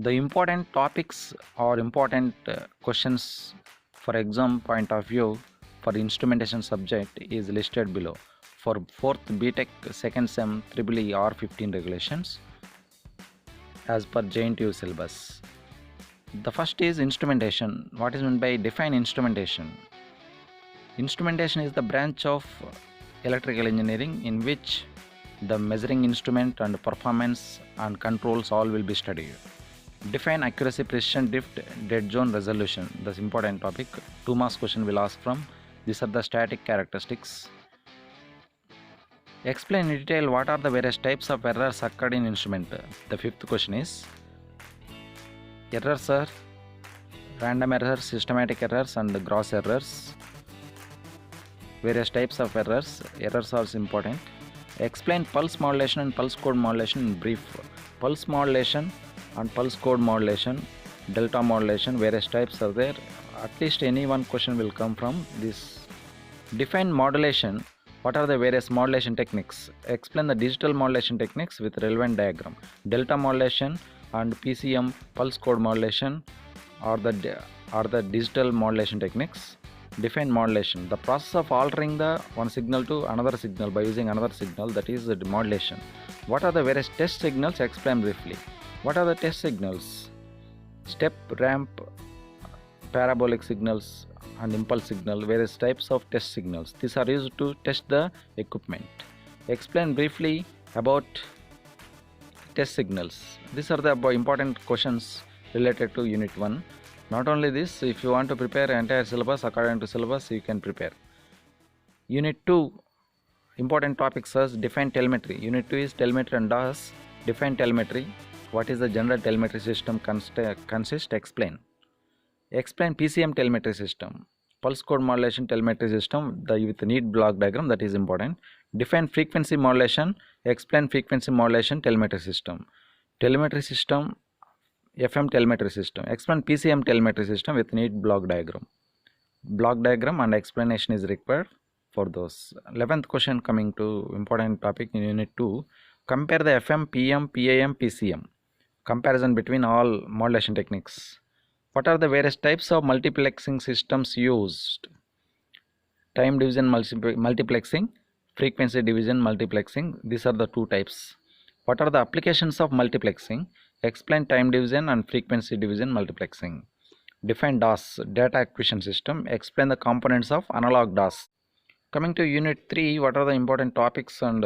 The important topics or important questions for exam point of view for instrumentation subject is listed below. For 4th BTech second sem EEE R15 regulations as per JNTU syllabus. The first is instrumentation. What is meant by define instrumentation? Instrumentation is the branch of electrical engineering in which the measuring instrument and performance and controls all will be studied. Define accuracy, precision, drift, dead zone, resolution. That's important topic. 2 marks question will ask from. These are the static characteristics. Explain in detail what are the various types of errors occurred in instrument. The 5th question is errors are random errors, systematic errors and gross errors. Various types of errors. Errors are important. Explain pulse modulation and pulse code modulation in brief. Pulse modulation and pulse code modulation, delta modulation, various types are there. At least any one question will come from this. Define modulation. What are the various modulation techniques? Explain the digital modulation techniques with relevant diagram. Delta modulation and PCM pulse code modulation are the digital modulation techniques. Define modulation. The process of altering the one signal to another signal by using another signal, that is the modulation. What are the various test signals? Explain briefly. What are the test signals? Step, ramp, parabolic signals and impulse signal, various types of test signals. These are used to test the equipment. Explain briefly about test signals. These are the important questions related to Unit 1. Not only this, if you want to prepare entire syllabus according to syllabus, you can prepare. Unit 2, important topics as define telemetry. Unit 2 is telemetry and DAS. Define telemetry. What is the general telemetry system consist? Explain. Explain PCM telemetry system. Pulse code modulation telemetry system with neat block diagram, that is important. Define frequency modulation. Explain frequency modulation telemetry system. Telemetry system, FM telemetry system. Explain PCM telemetry system with neat block diagram. Block diagram and explanation is required for those. 11th question coming to important topic in Unit 2. Compare the FM, PM, PAM, PCM. Comparison between all modulation techniques. What are the various types of multiplexing systems used? Time division multiplexing, frequency division multiplexing. These are the 2 types. What are the applications of multiplexing? Explain time division and frequency division multiplexing. Define DAS, data acquisition system. Explain the components of analog DAS. Coming to Unit 3, what are the important topics and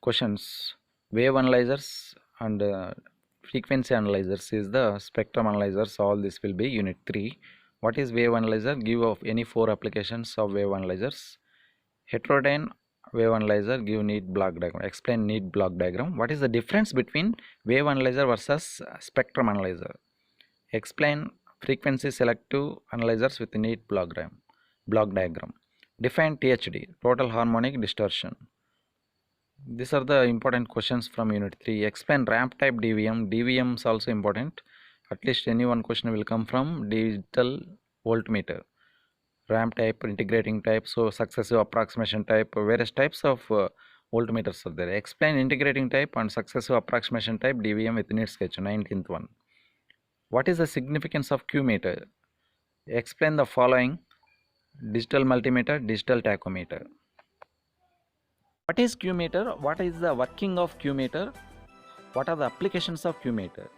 questions? Wave analyzers and frequency analyzers is the spectrum analyzers. All this will be Unit 3. What is wave analyzer? Give of any 4 applications of wave analyzers. Heterodyne wave analyzer, give neat block diagram. Explain neat block diagram. What is the difference between wave analyzer versus spectrum analyzer? Explain frequency selective analyzers with neat block diagram. Define THD, total harmonic distortion. These are the important questions from Unit 3. Explain ramp type DVM. DVM is also important. At least any one question will come from digital voltmeter. Ramp type, integrating type, so successive approximation type, various types of voltmeters are there. Explain integrating type and successive approximation type DVM with neat sketch, 19th one. What is the significance of Q meter? Explain the following: digital multimeter, digital tachometer. What is Q meter? What is the working of Q meter? What are the applications of Q meter?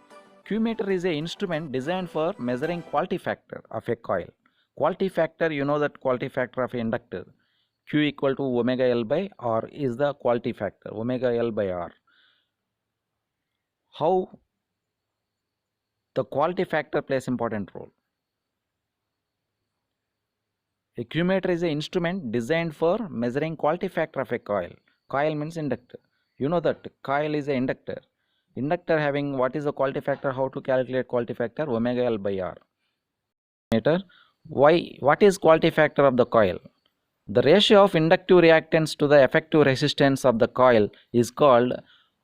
Q meter is an instrument designed for measuring quality factor of a coil. Quality factor, you know that quality factor of an inductor. Q equal to omega L by R is the quality factor, omega L by R. How the quality factor plays important role? A Q meter is an instrument designed for measuring quality factor of a coil. Coil means inductor. You know that coil is an inductor. Inductor having what is the quality factor? How to calculate quality factor? Omega L by R. Meter. Why? What is quality factor of the coil? The ratio of inductive reactance to the effective resistance of the coil is called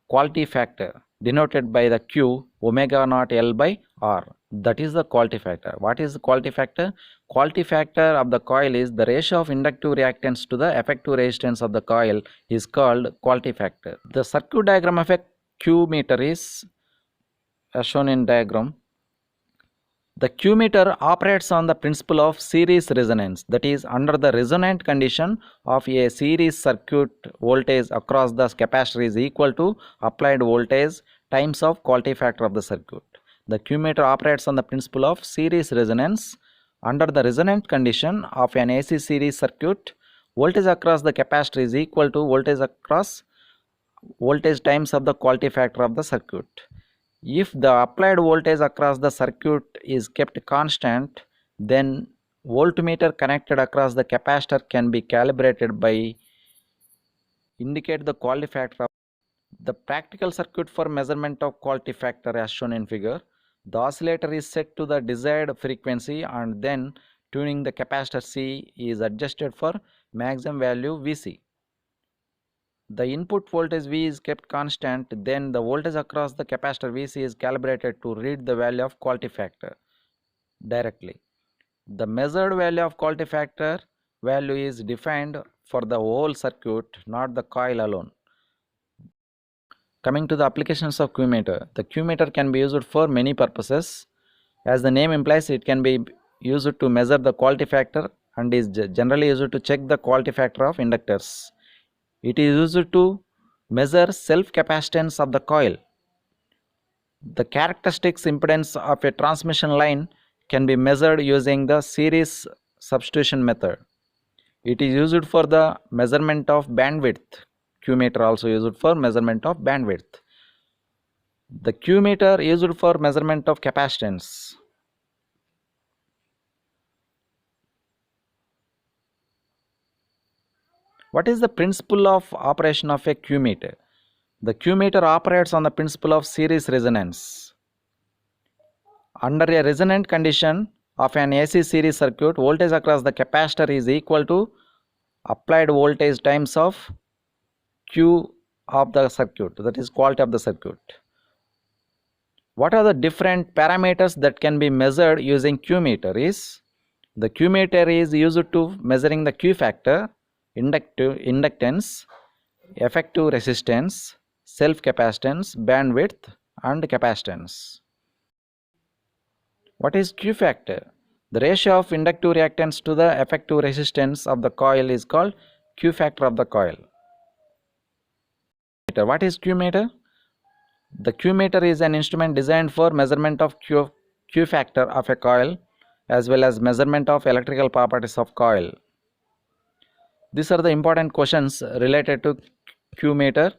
quality factor, denoted by the Q omega naught L by R. That is the quality factor. What is the quality factor? Quality factor of the coil is the ratio of inductive reactance to the effective resistance of the coil is called quality factor. The circuit diagram of a Q meter is as shown in diagram. The Q meter operates on the principle of series resonance, that is, under the resonant condition of a series circuit, voltage across the capacitor is equal to applied voltage times of quality factor of the circuit. The Q meter operates on the principle of series resonance under the resonant condition of an AC series circuit. Voltage across the capacitor is equal to voltage times of the quality factor of the circuit. If the applied voltage across the circuit is kept constant, then voltmeter connected across the capacitor can be calibrated by indicate the quality factor of the practical circuit for measurement of quality factor as shown in figure. The oscillator is set to the desired frequency and then tuning the capacitor C is adjusted for maximum value Vc. The input voltage V is kept constant, then the voltage across the capacitor Vc is calibrated to read the value of quality factor directly. The measured value of quality factor value is defined for the whole circuit, not the coil alone. Coming to the applications of Q meter, the Q meter can be used for many purposes. As the name implies, it can be used to measure the quality factor and is generally used to check the quality factor of inductors. It is used to measure self-capacitance of the coil. The characteristics impedance of a transmission line can be measured using the series substitution method. It is used for the measurement of bandwidth. Q meter also used for measurement of bandwidth. The Q meter used for measurement of capacitance. What is the principle of operation of a Q meter? The Q meter operates on the principle of series resonance. Under a resonant condition of an AC series circuit, voltage across the capacitor is equal to applied voltage times of Q of the circuit, that is quality of the circuit. What are the different parameters that can be measured using Q meter is, the Q meter is used to measuring the Q factor, inductance, effective resistance, self-capacitance, bandwidth and capacitance. What is Q factor? The ratio of inductive reactance to the effective resistance of the coil is called Q factor of the coil. What is Q meter? The Q meter is an instrument designed for measurement of Q factor of a coil as well as measurement of electrical properties of coil. These are the important questions related to Q meter.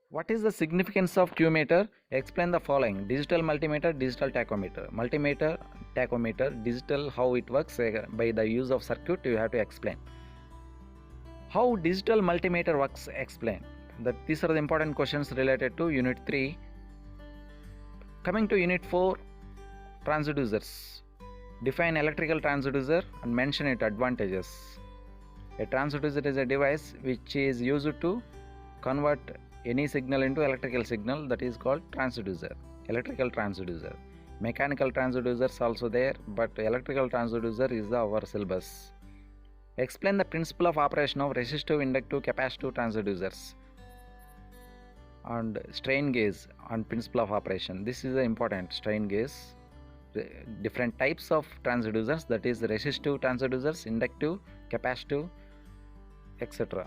What is the significance of Q meter? Explain the following: digital multimeter, digital tachometer. Multimeter, tachometer, digital, how it works by the use of circuit you have to explain. How digital multimeter works, explain. These are the important questions related to Unit 3. Coming to Unit 4, transducers. Define electrical transducer and mention its advantages. A transducer is a device which is used to convert any signal into electrical signal, that is called transducer, electrical transducer. Mechanical transducers also there, but electrical transducer is our syllabus. Explain the principle of operation of resistive, inductive, capacitive transducers and strain gauge and principle of operation. This is the important strain gauge. Different types of transducers, that is resistive transducers, inductive, capacitive, etc.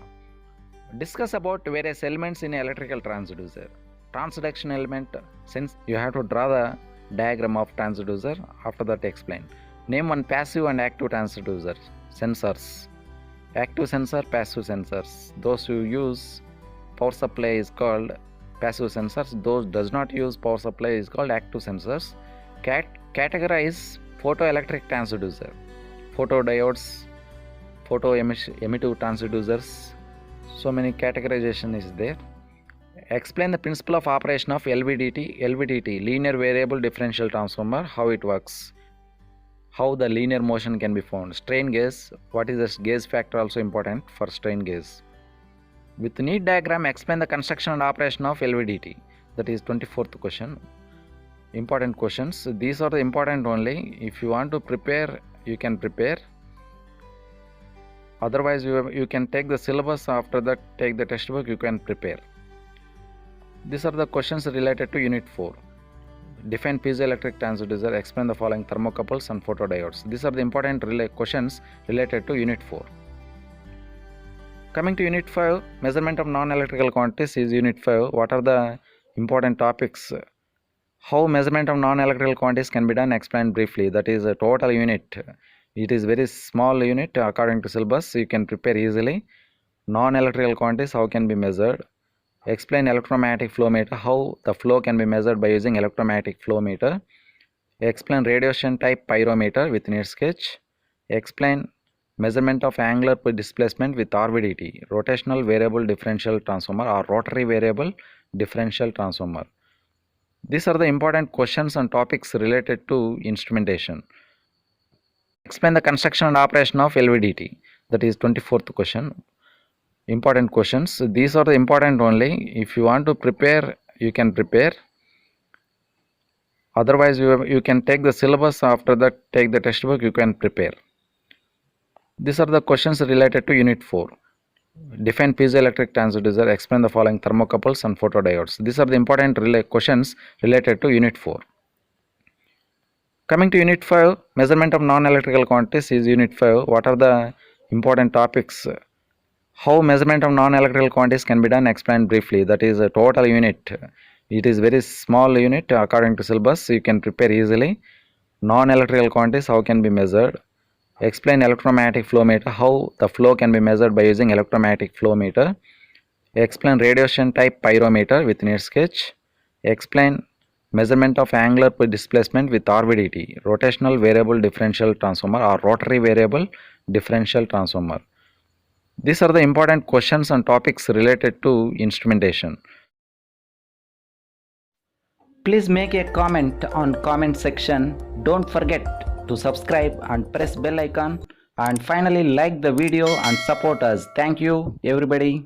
Discuss about various elements in electrical transducer. Transduction element, since you have to draw the diagram of transducer, after that explain. Name one passive and active transducer. Sensors. Active sensor, passive sensors. Those who use power supply is called passive sensors. Those does not use power supply is called active sensors. Categorize photoelectric transducer. Photodiodes, photoemittive transducers. So many categorization is there. Explain the principle of operation of LVDT, linear variable differential transformer, how it works, how the linear motion can be found. Strain gauge, what is the gauge factor, also important for strain gauge. With neat diagram, explain the construction and operation of LVDT. That is 24th question. Important questions. These are the important only. If you want to prepare, you can prepare. Otherwise, you can take the syllabus. After that, take the textbook. You can prepare. These are the questions related to Unit 4. Define piezoelectric transducer. Explain the following thermocouples and photodiodes. These are the important questions related to Unit 4. Coming to Unit 5, measurement of non-electrical quantities is Unit 5. What are the important topics? How measurement of non-electrical quantities can be done? Explain briefly. That is a total unit. It is very small unit according to syllabus. You can prepare easily. Non-electrical quantities, how can be measured? Explain electromagnetic flow meter. How the flow can be measured by using electromagnetic flow meter. Explain radiation type pyrometer with neat sketch. Explain measurement of angular displacement with RVDT, rotational variable differential transformer or rotary variable differential transformer. These are the important questions and topics related to instrumentation. Explain the construction and operation of LVDT. That is 24th question. Important questions. These are the important only. If you want to prepare, you can prepare. Otherwise, you can take the syllabus. After that, take the textbook. You can prepare. These are the questions related to Unit 4. Define piezoelectric transducer. Explain the following thermocouples and photodiodes. These are the important questions related to Unit 4. Coming to Unit 5, measurement of non-electrical quantities is Unit 5. What are the important topics? How measurement of non-electrical quantities can be done? Explain briefly. That is a total unit. It is very small unit according to syllabus. You can prepare easily. Non-electrical quantities, how can be measured? Explain electromagnetic flow meter. How the flow can be measured by using electromagnetic flow meter. Explain radiation type pyrometer with neat sketch. Explain measurement of angular displacement with RVDT, rotational variable differential transformer or rotary variable differential transformer. These are the important questions and topics related to instrumentation. Please make a comment on comment section. Don't forget to subscribe and press bell icon, and finally like the video and support us. Thank you everybody.